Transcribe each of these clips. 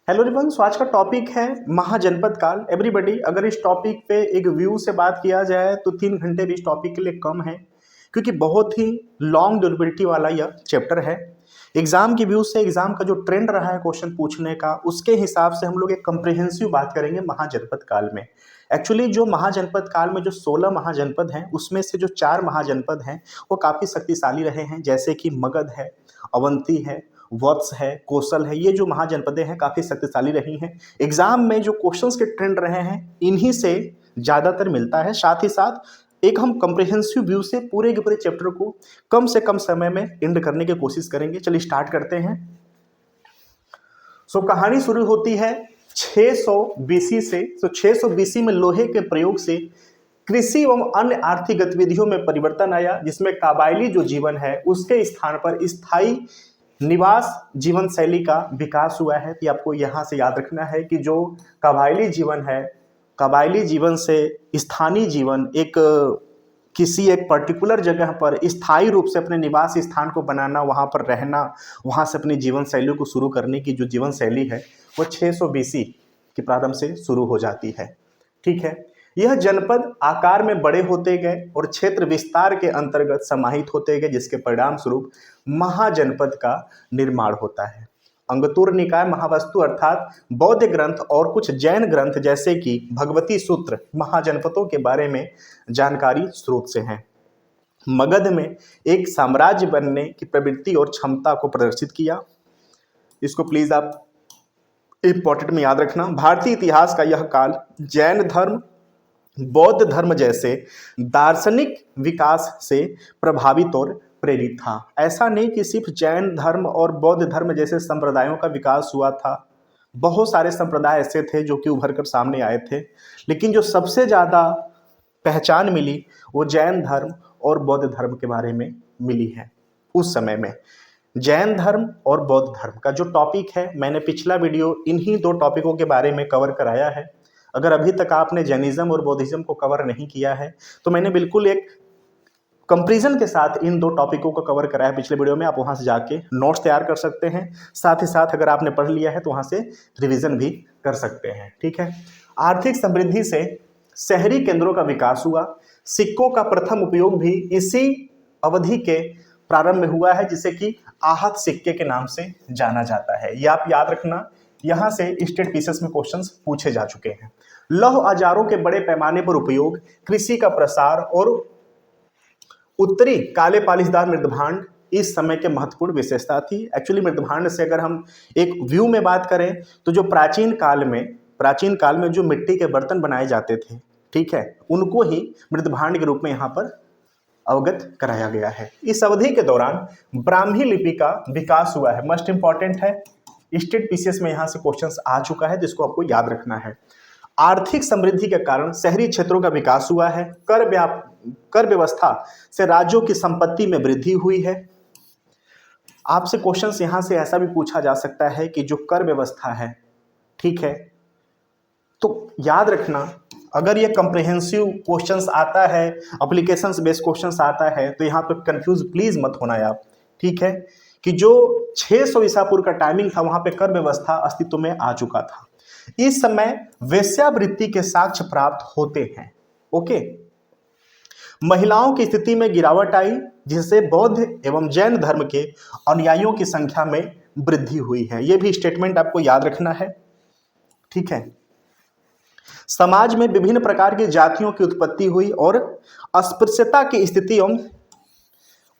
Hello रिवन, आज का topic है महाजनपद काल। एवरीबॉडी, अगर इस टॉपिक पे एक व्यू से बात किया जाए तो 3 घंटे भी इस टॉपिक के लिए कम है, क्योंकि बहुत ही लॉन्ग ड्यूरेबिलिटी वाला यह चैप्टर है। एग्जाम की व्यू से एग्जाम का जो ट्रेंड रहा है क्वेश्चन पूछने का, उसके हिसाब से हम लोग एक कंप्रिहेंसिव बात करेंगे महाजनपद काल में। एक्चुअली जो महाजनपद काल में जो 16 महाजनपद हैं, उसमें से जो 4 महाजनपद हैं वो काफ़ी शक्तिशाली रहे हैं, जैसे कि मगध है, अवंती है, वत्स है, कौशल है। ये जो महाजनपदें हैं काफ़ी शक्तिशाली रही हैं। एग्जाम में जो क्वेश्चंस के ट्रेंड रहे हैं, इन्हीं से ज़्यादातर मिलता है। साथ ही साथ एक हम कंप्रिहेंसिव व्यू से पूरे के पूरे चैप्टर को कम से कम समय में एंड करने की कोशिश करेंगे। चलिए स्टार्ट करते हैं। कहानी शुरू होती है 600 बीसी से। 600 बीसी में लोहे के प्रयोग से कृषि एवं अन्य आर्थिक गतिविधियों में परिवर्तन आया, जिसमें कबायली जो जीवन है उसके स्थान पर स्थायी निवास जीवन शैली का विकास हुआ है। तो आपको यहाँ से याद रखना है कि जो कबायली जीवन है, कबायली जीवन से स्थानीय जीवन, एक किसी एक पर्टिकुलर जगह पर स्थायी रूप से अपने निवास स्थान को बनाना, वहाँ पर रहना, वहाँ से अपनी जीवन शैली को शुरू करने की जो जीवन शैली है वो 600 बीसी के प्रारंभ से शुरू हो जाती है। ठीक है, यह जनपद आकार में बड़े होते गए और क्षेत्र विस्तार के अंतर्गत समाहित होते गए, जिसके परिणाम स्वरूप महाजनपद का निर्माण होता है। अंगतुर निकाय महावस्तु अर्थात बौद्ध ग्रंथ और कुछ जैन ग्रंथ जैसे कि भगवती सूत्र महाजनपदों के बारे में जानकारी स्रोत से हैं। मगध में एक साम्राज्य बनने की प्रवृत्ति और क्षमता को प्रदर्शित किया। इसको प्लीज आप इंपॉर्टेंट में याद रखना। भारतीय इतिहास का यह काल जैन धर्म, बौद्ध धर्म जैसे दार्शनिक विकास से प्रभावित और प्रेरित था। ऐसा नहीं कि सिर्फ जैन धर्म और बौद्ध धर्म जैसे संप्रदायों का विकास हुआ था, बहुत सारे संप्रदाय ऐसे थे जो कि उभर कर सामने आए थे, लेकिन जो सबसे ज़्यादा पहचान मिली वो जैन धर्म और बौद्ध धर्म के बारे में मिली है। उस समय में जैन धर्म और बौद्ध धर्म का जो टॉपिक है, मैंने पिछला वीडियो इन्हीं 2 टॉपिकों के बारे में कवर कराया है। अगर अभी तक आपने जैनिज्म और बौद्धिज्म को कवर नहीं किया है तो मैंने बिल्कुल एक कंपैरिजन के साथ इन 2 टॉपिकों को कवर कराया है पिछले वीडियो में। आप वहां से जाके नोट्स तैयार कर सकते हैं, साथ ही साथ अगर आपने पढ़ लिया है तो वहां से रिवीजन भी कर सकते हैं। ठीक है, आर्थिक समृद्धि से शहरी केंद्रों का विकास हुआ। सिक्कों का प्रथम उपयोग भी इसी अवधि के प्रारंभ में हुआ है, जिसे कि आहत सिक्के के नाम से जाना जाता है। ये आप याद रखना, यहाँ से स्टेट पीसेस में क्वेश्चंस पूछे जा चुके हैं। लौह औजारों के बड़े पैमाने पर उपयोग, कृषि का प्रसार और उत्तरी काले पालिशदार मृदभांड इस समय के महत्वपूर्ण विशेषता थी। एक्चुअली मृदभांड से अगर हम एक व्यू में बात करें तो जो प्राचीन काल में जो मिट्टी के बर्तन बनाए जाते थे, ठीक है, उनको ही मृदभांड के रूप में यहाँ पर अवगत कराया गया है। इस अवधि के दौरान ब्राह्मी लिपि का विकास हुआ है। मस्ट इंपॉर्टेंट है, स्टेट पीसीएस में यहाँ से क्वेश्चंस आ चुका है, जिसको आपको याद रखना है। आर्थिक समृद्धि के कारण शहरी क्षेत्रों का विकास हुआ है। कर व्यवस्था से राज्यों की संपत्ति में वृद्धि हुई है। आपसे क्वेश्चंस यहां से ऐसा भी पूछा जा सकता है कि जो कर व्यवस्था है, ठीक है, तो याद रखना, अगर ये कंप्रिहेंसिव क्वेश्चंस आता है, एप्लीकेशंस बेस्ड क्वेश्चंस आता है, तो यहाँ पे कंफ्यूज प्लीज मत होना आप। ठीक है, कि जो 600 ईसा पूर्व का टाइमिंग था, वहां पे कर व्यवस्था अस्तित्व में आ चुका था। इस समय वेश्यावृत्ति के साक्ष्य प्राप्त होते हैं। ओके, महिलाओं की स्थिति में गिरावट आई, जिससे बौद्ध एवं जैन धर्म के अनुयायियों की संख्या में वृद्धि हुई है। यह भी स्टेटमेंट आपको याद रखना है। ठीक है, समाज में विभिन्न प्रकार की जातियों की उत्पत्ति हुई और अस्पृश्यता की स्थिति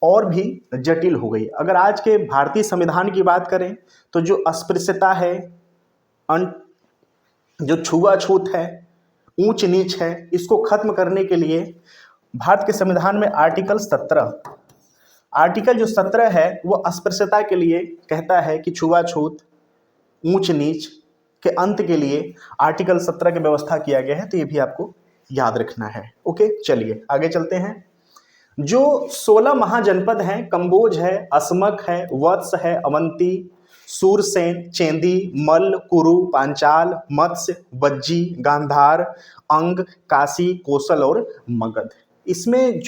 और भी जटिल हो गई। अगर आज के भारतीय संविधान की बात करें तो जो अस्पृश्यता है, जो छुआछूत है, ऊंच नीच है, इसको खत्म करने के लिए भारत के संविधान में आर्टिकल जो 17 है वो अस्पृश्यता के लिए कहता है कि छुआछूत, ऊंच नीच के अंत के लिए आर्टिकल 17 की व्यवस्था किया गया है। तो ये भी आपको याद रखना है। ओके, चलिए आगे चलते हैं। जो 16 महाजनपद हैं, कंबोज है, असमक है, वत्स है, अवंती, सूरसेन, चेंदी, मल्ल, कुरु, पांचाल, मत्स्य, वज्जी, गांधार, अंग, काशी, कौशल और मगध। इसमें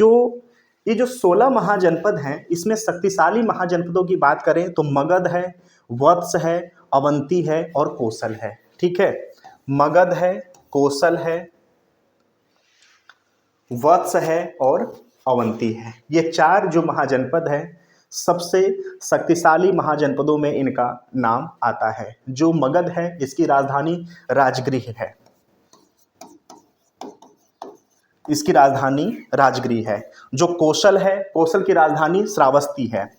ये जो 16 महाजनपद हैं, इसमें शक्तिशाली महाजनपदों की बात करें तो मगध है, वत्स है, अवंती है और कौशल है। ठीक है, मगध है, कौशल है, वत्स है और अवंती है। ये 4 जो महाजनपद है सबसे शक्तिशाली महाजनपदों में इनका नाम आता है। जो मगध है इसकी राजधानी राजगृह है, इसकी राजधानी राजगृह है। जो कौशल है, कौशल की राजधानी श्रावस्ती है।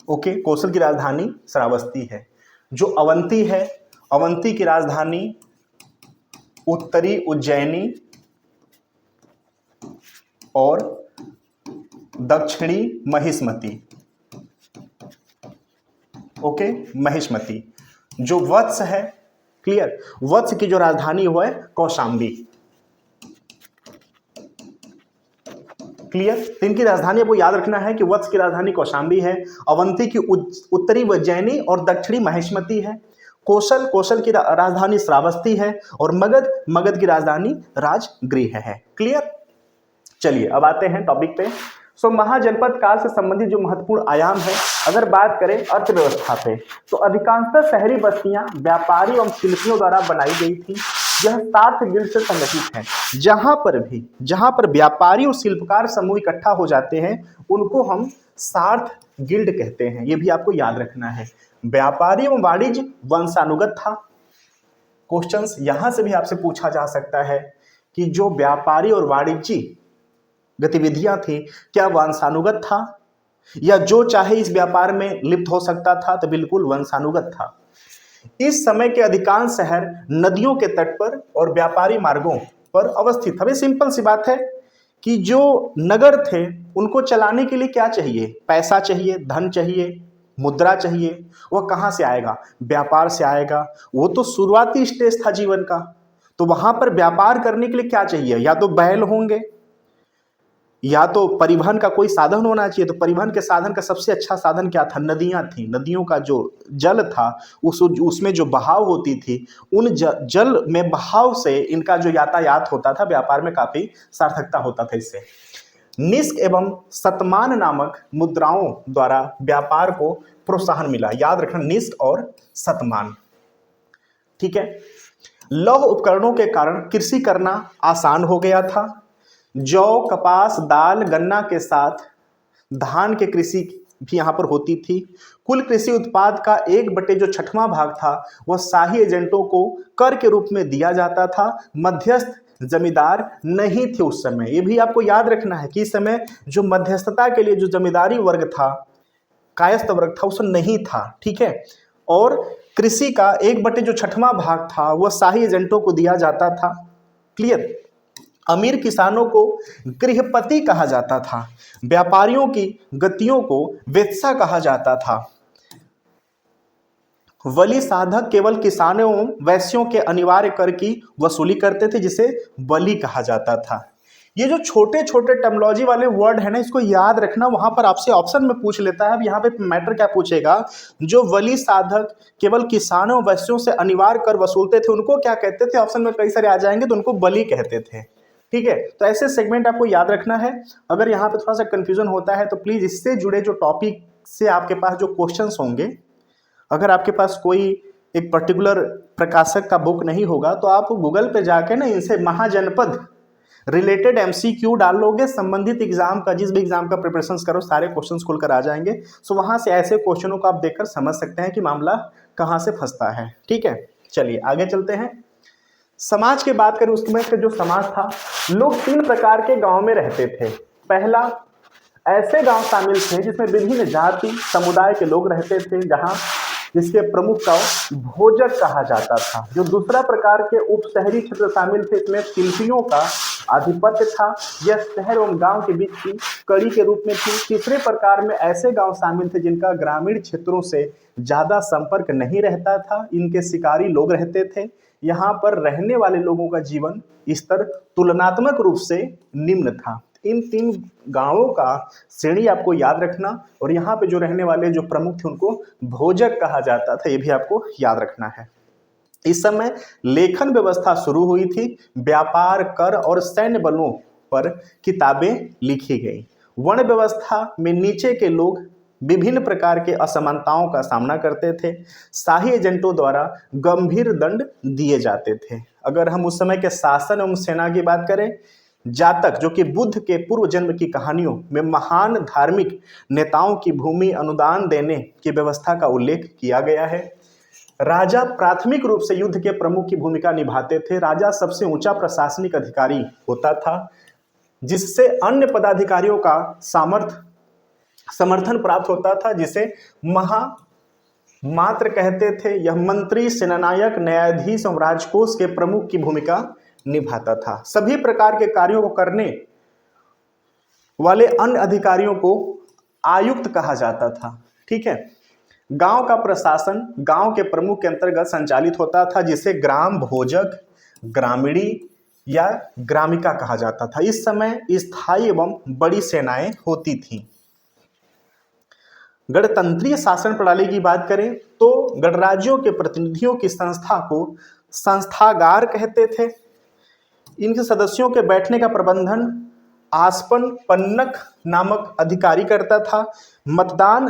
ओके, कौशल की राजधानी श्रावस्ती है। जो अवंती है, अवंती की राजधानी उत्तरी उज्जैनी और दक्षिणी महिष्मती। ओके, महिष्मती। जो वत्स है, क्लियर, वत्स की जो राजधानी वो है कौशाम्बी। क्लियर, तो इनकी राजधानी आपको याद रखना है कि वत्स की राजधानी कौशाम्बी है, अवंती की उत्तरी उज्जैनी और दक्षिणी महिष्मती है, कौशल की राजधानी श्रावस्ती है और मगध की राजधानी राजगृह है। क्लियर, चलिए अब आते हैं टॉपिक पे। महाजनपद काल से संबंधित जो महत्वपूर्ण आयाम है, अगर बात करें अर्थव्यवस्था पे, तो अधिकांशतः शहरी बस्तियां व्यापारी एवं शिल्पियों द्वारा बनाई गई थी। यह 60 गिल्ड से संगठित है। जहां पर व्यापारी और शिल्पकार समूह इकट्ठा हो जाते हैं उनको हम 60 गिल्ड कहते हैं। ये भी आपको याद रखना है। व्यापारी एवं वाणिज्य वंशानुगत था। क्वेश्चंस यहां से भी आपसे पूछा जा सकता है कि जो व्यापारी और वाणिज्य गतिविधियां थी क्या वंशानुगत था, या जो चाहे इस व्यापार में लिप्त हो सकता था? तो बिल्कुल वंशानुगत था। इस समय के अधिकांश शहर नदियों के तट पर और व्यापारी मार्गों पर अवस्थित था। सिंपल सी बात है कि जो नगर थे उनको चलाने के लिए क्या चाहिए? पैसा चाहिए, धन चाहिए, मुद्रा चाहिए। वह कहाँ से आएगा? व्यापार से आएगा। वो तो शुरुआती स्टेज था जीवन का। तो वहां पर व्यापार करने के लिए क्या चाहिए? या तो बैल होंगे, या तो परिवहन का कोई साधन होना चाहिए। तो परिवहन के साधन का सबसे अच्छा साधन क्या था? नदियां थी। नदियों का जो जल था उसमें जो बहाव होती थी, उन जल में बहाव से इनका जो यातायात होता था, व्यापार में काफी सार्थकता होता था। इससे निष्क एवं शतमान नामक मुद्राओं द्वारा व्यापार को प्रोत्साहन मिला। याद रखना, निष्क और शतमान। ठीक है, लौह उपकरणों के कारण कृषि करना आसान हो गया था। जौ, कपास, दाल, गन्ना के साथ धान के कृषि भी यहाँ पर होती थी। कुल कृषि उत्पाद का 1/6वां भाग था वह शाही एजेंटों को कर के रूप में दिया जाता था। मध्यस्थ जमींदार नहीं थे उस समय। ये भी आपको याद रखना है कि इस समय जो मध्यस्थता के लिए जो जमींदारी वर्ग था, कायस्थ वर्ग था, उस नहीं था। ठीक है, और कृषि का 1/6वां भाग था वह शाही एजेंटों को दिया जाता था। क्लियर, अमीर किसानों को गृहपति कहा जाता था। व्यापारियों की गतियों को वेत्सा कहा जाता था। वली साधक केवल किसानों एवं वैश्यों के अनिवार्य कर की वसूली करते थे, जिसे वली कहा जाता था। ये जो छोटे छोटे टर्मिनोलॉजी वाले वर्ड है ना, इसको याद रखना। वहां पर आपसे ऑप्शन में पूछ लेता है। अब यहाँ पे मैटर क्या पूछेगा? जो वली साधक केवल किसानों वैश्यों से अनिवार्य कर वसूलते थे उनको क्या कहते थे? ऑप्शन में कई सारे आ जाएंगे, तो उनको बली कहते थे। ठीक है, तो ऐसे सेगमेंट आपको याद रखना है। अगर यहाँ पे थोड़ा सा कंफ्यूजन होता है तो प्लीज इससे जुड़े जो टॉपिक से आपके पास जो क्वेश्चंस होंगे, अगर आपके पास कोई एक पर्टिकुलर प्रकाशक का बुक नहीं होगा तो आप गूगल पे जाके ना इनसे महाजनपद रिलेटेड MCQ डाल लोगे, संबंधित एग्जाम का, जिस भी एग्जाम का प्रिपरेशन करो सारे क्वेश्चंस खुलकर आ जाएंगे। सो वहां से ऐसे क्वेश्चनों को आप देखकर समझ सकते हैं कि मामला कहाँ से फंसता है। ठीक है, चलिए आगे चलते हैं। समाज की बात करें, उसमें से जो समाज था, लोग 3 प्रकार के गांव में रहते थे। पहला, ऐसे गांव शामिल थे जिसमें विभिन्न जाति समुदाय के लोग रहते थे, जिसके प्रमुख का भोजक कहा जाता था। जो दूसरा प्रकार के उप शहरी क्षेत्र शामिल थे, इसमें शिल्पियों का आधिपत्य था। यह शहर एवं गांव के बीच की कड़ी के रूप में थी। तीसरे प्रकार में ऐसे गांव शामिल थे जिनका ग्रामीण क्षेत्रों से ज्यादा संपर्क नहीं रहता था। इनके शिकारी लोग रहते थे। यहाँ पर रहने वाले लोगों का जीवन स्तर तुलनात्मक रूप से निम्न था। इन 3 गांवों का श्रेणी आपको याद रखना, और यहाँ पे जो रहने वाले जो प्रमुख थे उनको भोजक कहा जाता था। ये भी आपको याद रखना है। इस समय लेखन व्यवस्था शुरू हुई थी। व्यापार, कर और सैन्य बलों पर किताबें लिखी गई। वर्ण व्यवस्था में नीचे के लोग विभिन्न प्रकार के असमानताओं का सामना करते थे। शाही एजेंटों द्वारा गंभीर दंड दिए जाते थे। अगर हम उस समय के शासन एवं सेना की बात करें, जातक जो कि बुद्ध के पूर्व जन्म की कहानियों में महान धार्मिक नेताओं की भूमि अनुदान देने की व्यवस्था का उल्लेख किया गया है। राजा प्राथमिक रूप से युद्ध के प्रमुख की भूमिका निभाते थे। राजा सबसे ऊंचा प्रशासनिक अधिकारी होता था, जिससे अन्य पदाधिकारियों का समर्थन प्राप्त होता था, जिसे महामात्र कहते थे। यह मंत्री, सेनानायक, न्यायाधीश और राजकोष के प्रमुख की भूमिका निभाता था। सभी प्रकार के कार्यों को करने वाले अन्य अधिकारियों को आयुक्त कहा जाता था। ठीक है। गांव का प्रशासन गांव के प्रमुख के अंतर्गत संचालित होता था, जिसे ग्राम भोजक, ग्रामीणी या ग्रामिका कहा जाता था। इस समय स्थायी एवं बड़ी सेनाएं होती थीं। गणतंत्रीय शासन प्रणाली की बात करें तो गणराज्यों के प्रतिनिधियों की संस्था को संस्थागार कहते थे। इनके सदस्यों के बैठने का प्रबंधन आसपन पन्नक नामक अधिकारी करता था। मतदान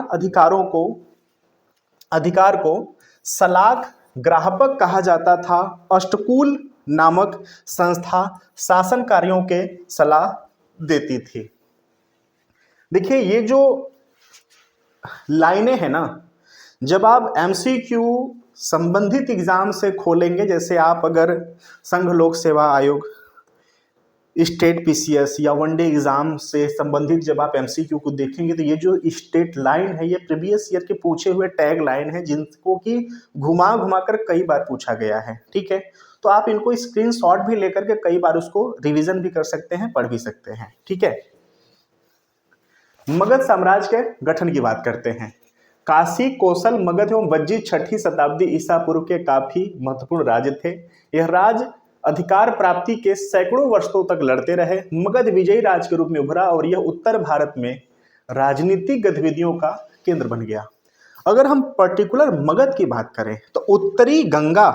अधिकार को सलाक ग्राहपक कहा जाता था। अष्टकूल नामक संस्था शासन कार्यों के सलाह देती थी। देखिए, ये जो लाइनें हैं ना, जब आप एमसीक्यू संबंधित एग्जाम से खोलेंगे, जैसे आप अगर संघ लोक सेवा आयोग, स्टेट पीसीएस या वनडे एग्जाम से संबंधित जब आप एमसीक्यू को देखेंगे, तो ये जो स्टेट लाइन है, ये प्रीवियस ईयर के पूछे हुए टैग लाइन है, जिनको कि घुमा घुमा कर कई बार पूछा गया है। ठीक है, तो आप इनको स्क्रीनशॉट भी लेकर के कई बार उसको रिवीजन भी कर सकते हैं, पढ़ भी सकते हैं। ठीक है। मगध साम्राज्य के गठन की बात करते हैं। काशी, कौशल, मगध एवं वज्जी 6ठी शताब्दी ईसा पूर्व के काफी महत्वपूर्ण राज्य थे। यह राज्य अधिकार प्राप्ति के सैकड़ों वर्षों तक लड़ते रहे। मगध विजयी राज्य के रूप में उभरा और यह उत्तर भारत में राजनीतिक गतिविधियों का केंद्र बन गया। अगर हम पर्टिकुलर मगध की बात करें तो उत्तरी गंगा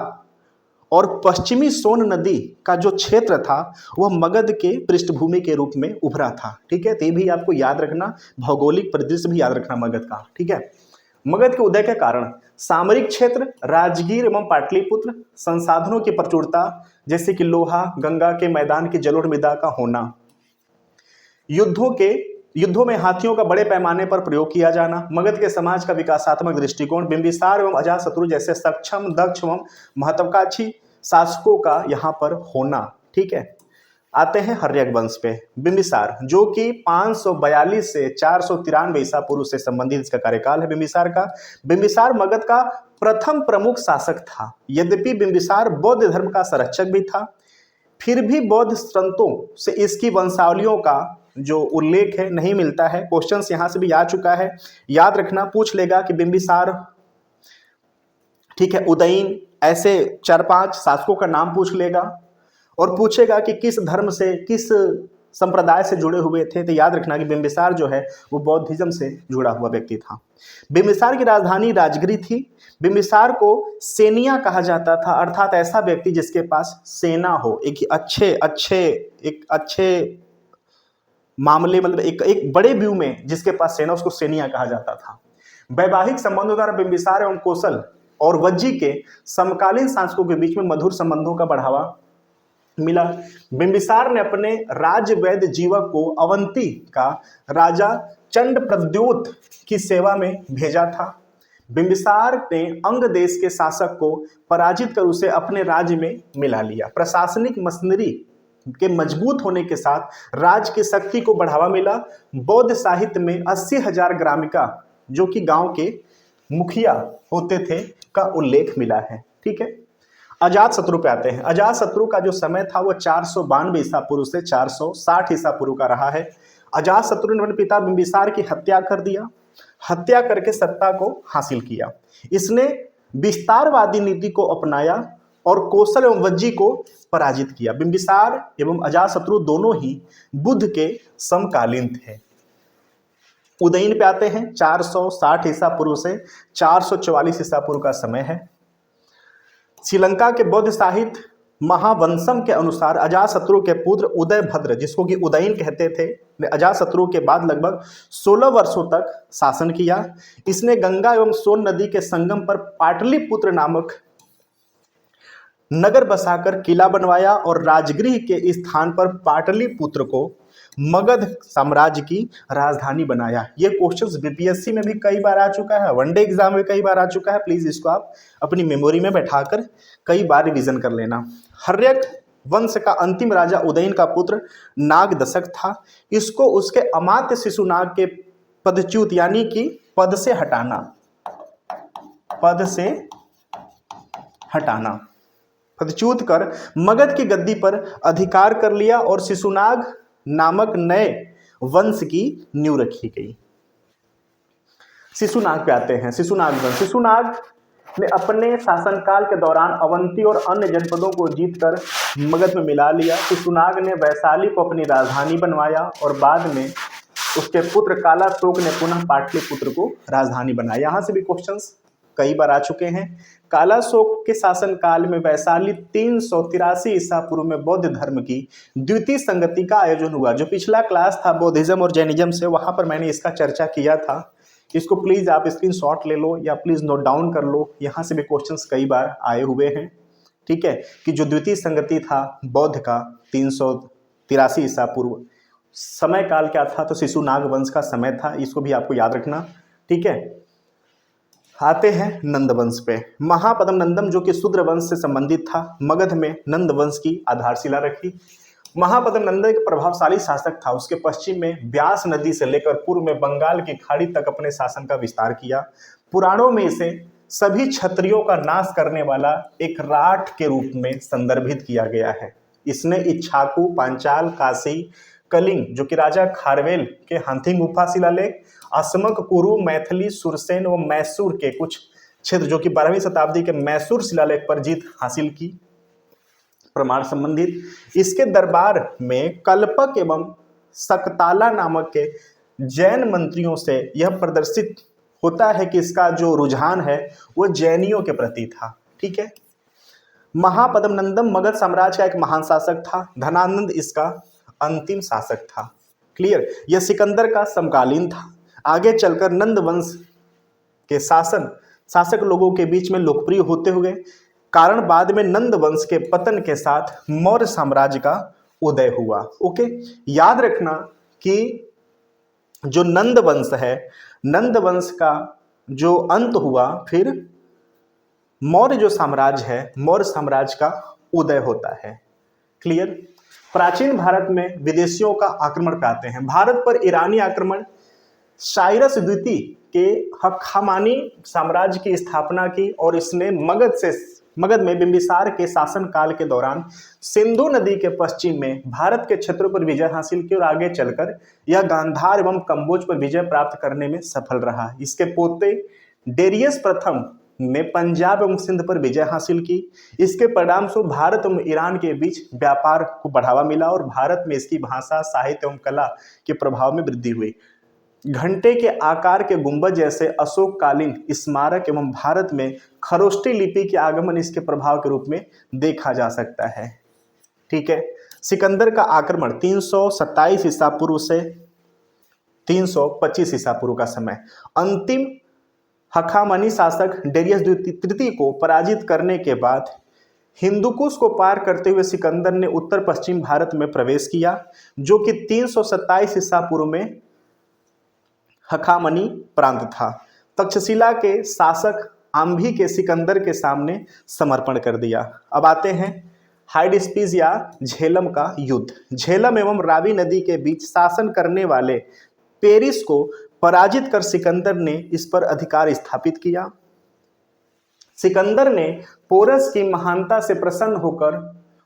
और पश्चिमी सोन नदी का जो क्षेत्र था वह मगध के पृष्ठभूमि के रूप में उभरा था। ठीक है, तो ये भी आपको याद रखना, भौगोलिक परिदृश्य भी याद रखना मगध का। ठीक है। मगध के उदय के कारण सामरिक क्षेत्र, राजगीर एवं पाटलिपुत्र, संसाधनों की प्रचुरता जैसे कि लोहा, गंगा के मैदान की जलोढ़ का होना, युद्धों में हाथियों का बड़े पैमाने पर प्रयोग किया जाना, मगध के समाज का विकासात्मक दृष्टिकोण, बिंबिसार एवं अजातशत्रु जैसे सक्षम, दक्ष एवं महत्वाकांक्षी शासकों का यहाँ पर होना। ठीक है। आते हैं हर्यक वंश पे। बिंबिसार जो कि 542 से 493 ईसा पूर्व से संबंधित इसका कार्यकाल है बिंबिसार का। बिंबिसार मगध का प्रथम प्रमुख शासक था। यद्यपि बिंबिसार बौद्ध धर्म का संरक्षक भी था, फिर भी बौद्ध संतों से इसकी वंशावलियों का जो उल्लेख है नहीं मिलता है। क्वेश्चंस यहां से भी आ चुका है, याद रखना, पूछ लेगा कि बिंबिसार, ठीक है, उदयन, ऐसे 4-5 शासकों का नाम पूछ लेगा और पूछेगा कि किस धर्म से, किस संप्रदाय से जुड़े हुए थे। तो याद रखना कि बिंबिसार जो है वो बौद्धिज्म से जुड़ा हुआ व्यक्ति था। बिंबिसार की राजधानी राजगिरी थी। बिंबिसार को सेनिया कहा जाता था, अर्थात ऐसा व्यक्ति जिसके पास सेना हो, एक अच्छे मामले, मतलब एक बड़े व्यू में जिसके पास सेना, उसको सेनिया कहा जाता था। वैवाहिक संबंधों द्वारा बिंबिसार एवं कौशल और वज्जी के समकालीन शासकों के बीच में मधुर संबंधों का बढ़ावा मिला। बिंबिसार ने अपने राज्य वैद्य जीवक को अवंती का राजा चंड प्रद्योत की सेवा में भेजा था। बिंबिसार ने अंग देश के शासक को पराजित कर उसे अपने राज्य में मिला लिया। प्रशासनिक मशीनरी के मजबूत होने के साथ राज्य की शक्ति को बढ़ावा मिला। बौद्ध साहित्य में 80,000 ग्रामिका जो कि गांव के मुखिया होते थे का उल्लेख मिला है। ठीक है। अजातशत्रु पे आते हैं। अजातशत्रु का जो समय था वो 492 ईसा पूर्व से 460 ईसा पूर्व का रहा है। अजातशत्रु ने अपने पिता बिंबिसार की हत्या कर दिया, हत्या करके सत्ता को हासिल किया। इसने विस्तारवादी नीति को अपनाया और कौशल एवं वज्जी को पराजित किया। बिंबिसार एवं अजातशत्रु दोनों ही बुद्ध के समकालीन थे। उदयन पे आते हैं। 460 ईसा पूर्व से 444 ईसा पूर्व का समय है। श्रीलंका के बौद्ध साहित्य महावंशम के अनुसार अजातशत्रु के पुत्र उदयभद्र, जिसको कि उदयन कहते थे, ने अजातशत्रु के बाद लगभग 16 वर्षों तक शासन किया। इसने गंगा एवं सोन नदी के संगम पर पाटलिपुत्र नामक नगर बसाकर किला बनवाया और राजगृह के स्थान पर पाटलिपुत्र को मगध साम्राज्य की राजधानी बनाया। ये क्वेश्चंस बीपीएससी में भी कई बार आ चुका है, वनडे एग्जाम में कई बार आ चुका है। प्लीज इसको आप अपनी मेमोरी में बैठाकर कई बार रिवीजन कर लेना। हर्यक वंश का अंतिम राजा उदयन का पुत्र नागदशक था। इसको उसके अमात्य शिशुनाग के पदच्युत यानी कि पद से हटाना, पदच्युत कर मगध की गद्दी पर अधिकार कर लिया और शिशुनाग नामक नए वंश की नींव रखी गई। शिशुनाग पे आते हैं। शिशुनाग वंश, शिशुनाग ने अपने शासनकाल के दौरान अवंती और अन्य जनपदों को जीतकर मगध में मिला लिया। शिशुनाग ने वैशाली को अपनी राजधानी बनवाया और बाद में उसके पुत्र कालाशोक ने पुनः पाटलिपुत्र को राजधानी बनाया। यहाँ से भी क्वेश्चंस कई बार आ चुके हैं। कालाशोक के शासनकाल में वैशाली 383 ईसा पूर्व में बौद्ध धर्म की द्वितीय संगति का आयोजन हुआ। जो पिछला क्लास था बौद्धिज्म और जैनिज्म से, वहां पर मैंने इसका चर्चा किया था। इसको प्लीज आप स्क्रीनशॉट ले लो या प्लीज नोट डाउन कर लो। यहाँ से भी क्वेश्चंस कई बार आए हुए हैं। ठीक है, कि जो द्वितीय संगति था बौद्ध का 383 ईसा पूर्व, समय काल क्या था? तो शिशुनाग वंश का समय था। इसको भी आपको याद रखना। ठीक है, आते हैं नंद वंश पे। महापद्म नंदम जो कि शूद्र वंश से संबंधित था, मगध में नंद वंश की आधारशिला रखी। महापद्म नंद एक प्रभावशाली शासक था। उसके पश्चिम में ब्यास नदी से लेकर पूर्व में बंगाल की खाड़ी तक अपने शासन का विस्तार किया। पुराणों में इसे सभी क्षत्रियों का नाश करने वाला एक राठ के रूप में संदर्भित किया गया है। इसने इच्छाकू, पांचाल, काशी, कलिंग जो कि राजा खारवेल के हंथिंग गुफा शिलालेख, असमक, कुरु, मैथिली, सुरसेन व मैसूर के कुछ क्षेत्र जो कि 12वीं शताब्दी के मैसूर शिलालेख पर जीत हासिल की। प्रमाण संबंधित इसके दरबार में कल्पक एवं सकताला नामक के जैन मंत्रियों से यह प्रदर्शित होता है कि इसका जो रुझान है वो जैनियों के प्रति था। ठीक है, महापद्म नंदम मगध साम्राज्य का एक महान शासक था। धनानंद इसका अंतिम शासक था। क्लियर, यह सिकंदर का समकालीन था। आगे चलकर नंद वंश के शासक लोगों के बीच में लोकप्रिय होते हुए कारण बाद में नंद वंश के पतन के साथ मौर्य साम्राज्य का उदय हुआ। ओके, याद रखना कि जो नंद वंश है, नंद वंश का जो अंत हुआ, फिर मौर्य जो साम्राज्य है, मौर्य साम्राज्य का उदय होता है। क्लियर। प्राचीन भारत में विदेशियों का आक्रमण पाते हैं। भारत पर ईरानी आक्रमण, साइरस द्वितीय के हक्कामानी साम्राज्य की स्थापना की और इसने मगध में बिंबिसार के शासनकाल के दौरान सिंधु नदी के पश्चिम में भारत के क्षेत्रों पर विजय हासिल की और आगे चलकर यह गांधार एवं कंबोज पर विजय प्राप्त करने में सफल रहा। इसके पोते डेरियस प्रथम ने पंजाब एवं सिंध पर विजय हासिल की। इसके परिणाम स्वरूप भारत एवं ईरान के बीच व्यापार को बढ़ावा मिला और भारत में इसकी भाषा, साहित्य एवं कला के प्रभाव में वृद्धि हुई। घंटे के आकार के गुंबद जैसे अशोककालीन स्मारक एवं भारत में खरोष्टी लिपि के आगमन इसके प्रभाव के रूप में देखा जा सकता है। ठीक है, सिकंदर का आक्रमण 327 ईसा पूर्व से 325 ईसा पूर्व का समय। अंतिम हक्कामानी शासक डेरियस तृतीय को पराजित करने के बाद हिंदुकुश को पार करते हुए सिकंदर ने उत्तर पश्चिम भारत में प्रवेश किया, जो कि 327 ईसा पूर्व में हक्कामनी प्रांत था। तक्षशिला के शासक आम्भी के सिकंदर के सामने समर्पण कर दिया। अब आते हैं हाइडस्पीस या झेलम का युद्ध। झेलम एवं रावी नदी के बीच शासन करने वाले पेरिस को पराजित कर सिकंदर ने इस पर अधिकार स्थापित किया। सिकंदर ने पोरस की महानता से प्रसन्न होकर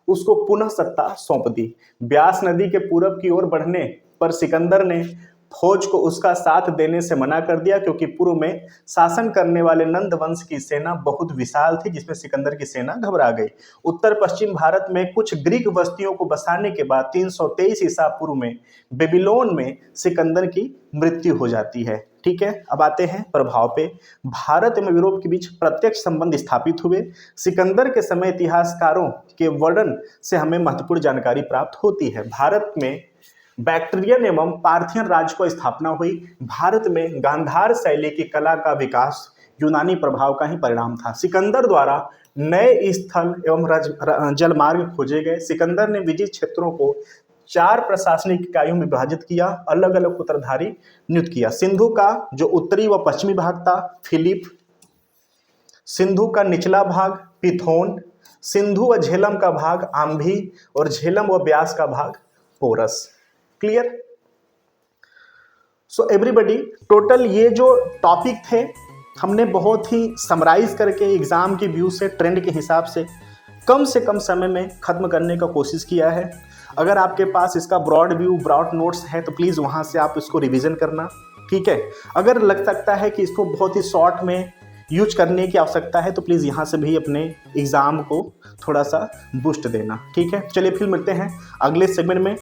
उसको पुनः सत्ता सौंप दी। ब्यास नदी के पूरब की ओर बढ़ने पर सिकंदर ने फौज को उसका साथ देने से मना कर दिया, क्योंकि पूर्व में शासन करने वाले नंद वंश की सेना बहुत विशाल थी, जिसमें सिकंदर की सेना घबरा गई। उत्तर पश्चिम भारत में कुछ ग्रीक बस्तियों को बसाने के बाद 323 ईसा पूर्व में बेबीलोन में सिकंदर की मृत्यु हो जाती है। ठीक है। अब आते हैं प्रभाव पे। भारत एवं यूरोप के बीच प्रत्यक्ष संबंध स्थापित हुए। सिकंदर के समय इतिहासकारों के वर्णन से हमें महत्वपूर्ण जानकारी प्राप्त होती है। भारत में बैक्ट्रियन एवं पार्थियन राज्य को स्थापना हुई। भारत में गांधार शैली की कला का विकास यूनानी प्रभाव का ही परिणाम था। सिकंदर द्वारा नए स्थल एवं जलमार्ग खोजे गए। सिकंदर ने विजित क्षेत्रों को 4 प्रशासनिक इकाइयों में विभाजित किया, अलग अलग उत्तराधिकारी नियुक्त किया। सिंधु का जो उत्तरी व पश्चिमी भाग था फिलिप, सिंधु का निचला भाग पिथोन, सिंधु व झेलम का भाग आम्भी और झेलम व ब्यास का भाग Porus. Clear? So everybody, total ये जो टॉपिक थे हमने बहुत ही समराइज करके एग्जाम के व्यू से, ट्रेंड के हिसाब से कम समय में खत्म करने का कोशिश किया है। अगर आपके पास इसका ब्रॉड व्यू, ब्रॉड नोट्स है तो प्लीज़ वहाँ से आप इसको रिवीजन करना, ठीक है। अगर लग सकता है कि इसको बहुत ही शॉर्ट में यूज करने की आवश्यकता है तो प्लीज़ यहाँ से भी अपने एग्ज़ाम को थोड़ा सा बूस्ट देना, ठीक है। चलिए फिर मिलते हैं अगले सेगमेंट में।